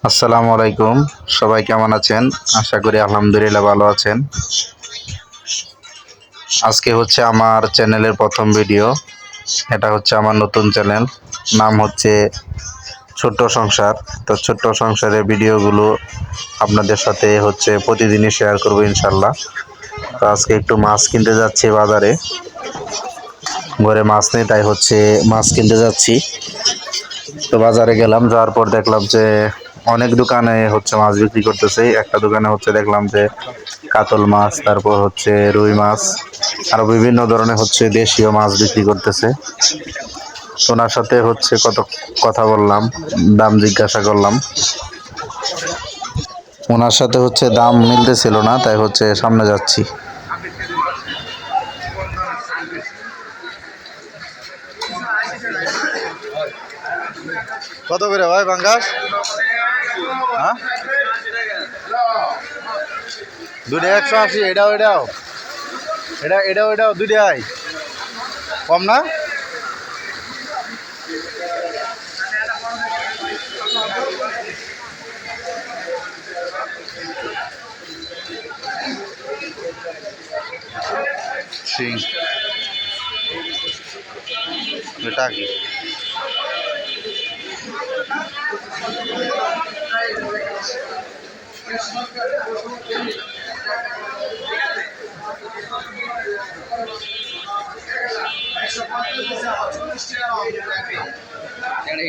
আসসালামু আলাইকুম। সবাই কেমন আছেন? আশা করি আলহামদুলিল্লাহ ভালো আছেন। আজকে হচ্ছে আমার চ্যানেলের প্রথম ভিডিও। এটা হচ্ছে আমার নতুন চ্যানেল। নাম হচ্ছে ছোট্ট সংসার। তো ছোট্ট সংসারের ভিডিওগুলো আপনাদের সাথে হচ্ছে প্রতিদিনই শেয়ার করব ইনশাল্লাহ। তো আজকে একটু মাছ কিনতে যাচ্ছি বাজারে। ঘরে মাছ নেই, তাই হচ্ছে মাছ কিনতে যাচ্ছি। তো বাজারে গেলাম, যাওয়ার পর দেখলাম যে অনেক দোকানে হচ্ছে মাছ বিক্রি করতেছে। একটা দোকানে হচ্ছে দেখলাম যে কাতল মাছ, তারপর হচ্ছে রুই মাছ, আরো বিভিন্ন ধরনের হচ্ছে দেশীয় মাছ বিক্রি করতেছে। ওনার সাথে হচ্ছে কত কথা বললাম, দাম জিজ্ঞাসা করলাম। ওনার সাথে হচ্ছে দাম মিলতেছিল না, তাই হচ্ছে সামনে যাচ্ছি। কত করে ভাই পাঙ্গাস? হ্যাঁ, 280। এটাও দুইটাই কম না? শিং এটা কি?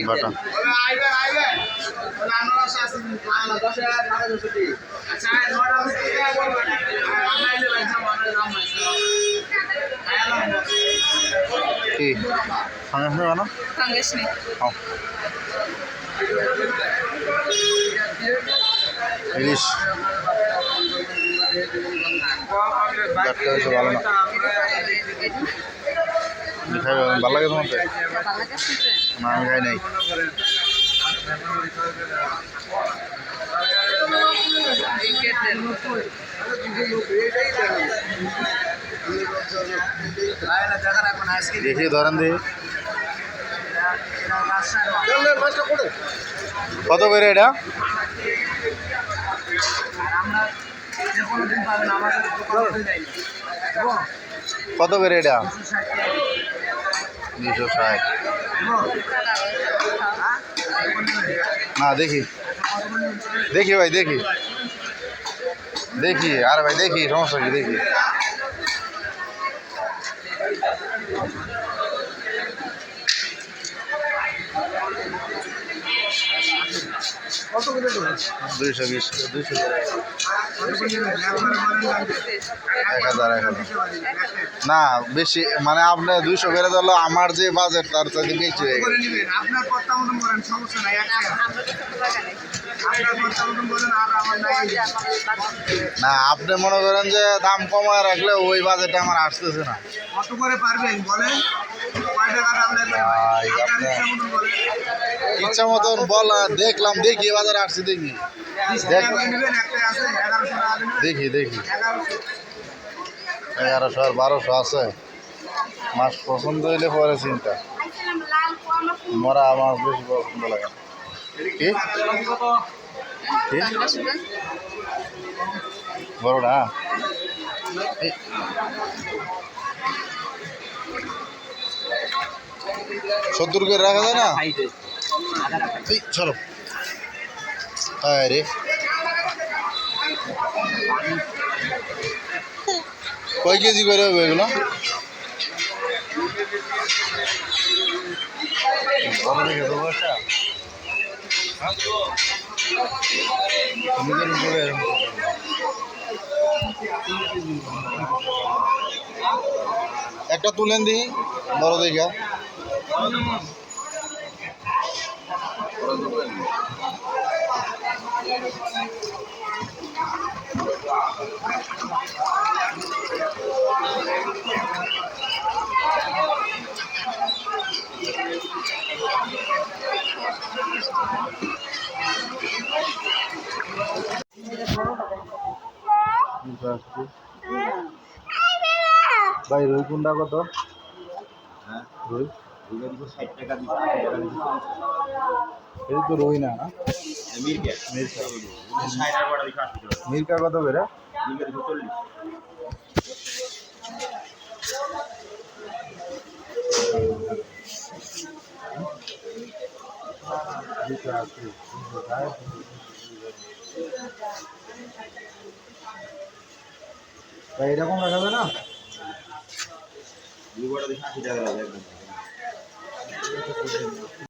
বাটা কি ফাঙ্গাস নেই বানা? ফাঙ্গাস নেই। ইলিশ ভালো না, ভালো লাগে তোমার? না, আমি খাই নাই। দেখি ধরেন দিই কত করে এটা? কত করে এটা? 260। না, দেখি দেখি ভাই, দেখি দেখি আরে ভাই, দেখি সমস্যা কি, দেখি। কত করে? 220। 1000। না বেশি, মানে আপনি 200 করে দিলে আমার যে বাজেট তার চাইতে বেশি হয়ে গেছে। না, আপনি মনে করেন যে দাম কমায় রাখলে ওই বাজেটে আমার আসতেছে না। কত করে পারবেন বলেন? ইচ্ছা মতন বলা, দেখলাম, দেখি বাজারে আসছি, দেখি দেখি দেখি 1100 আর 1200 আছে। মাছ পছন্দ হইলে পরে চিন্তা, মরা মাছ বেশি পছন্দ লাগে না। কি বড়টা 70 করে রাখা যায় না? চলো রে, কয় কেজি করে হবে এগুলো? একটা তুলেন দিই বড় দেখা। ভাই রুই কুন্ডা কত? হ্যাঁ, রুই 60 টাকা। এই তো রুই না, মির্কা মির্কা 60 টাকা বড় দিকে 80 টাকা মির্কা কত করে? মির্কা 40 ভাই এরকম রাখা যাবে না? দুই বড় দিকে 80 টাকা লাগে একদম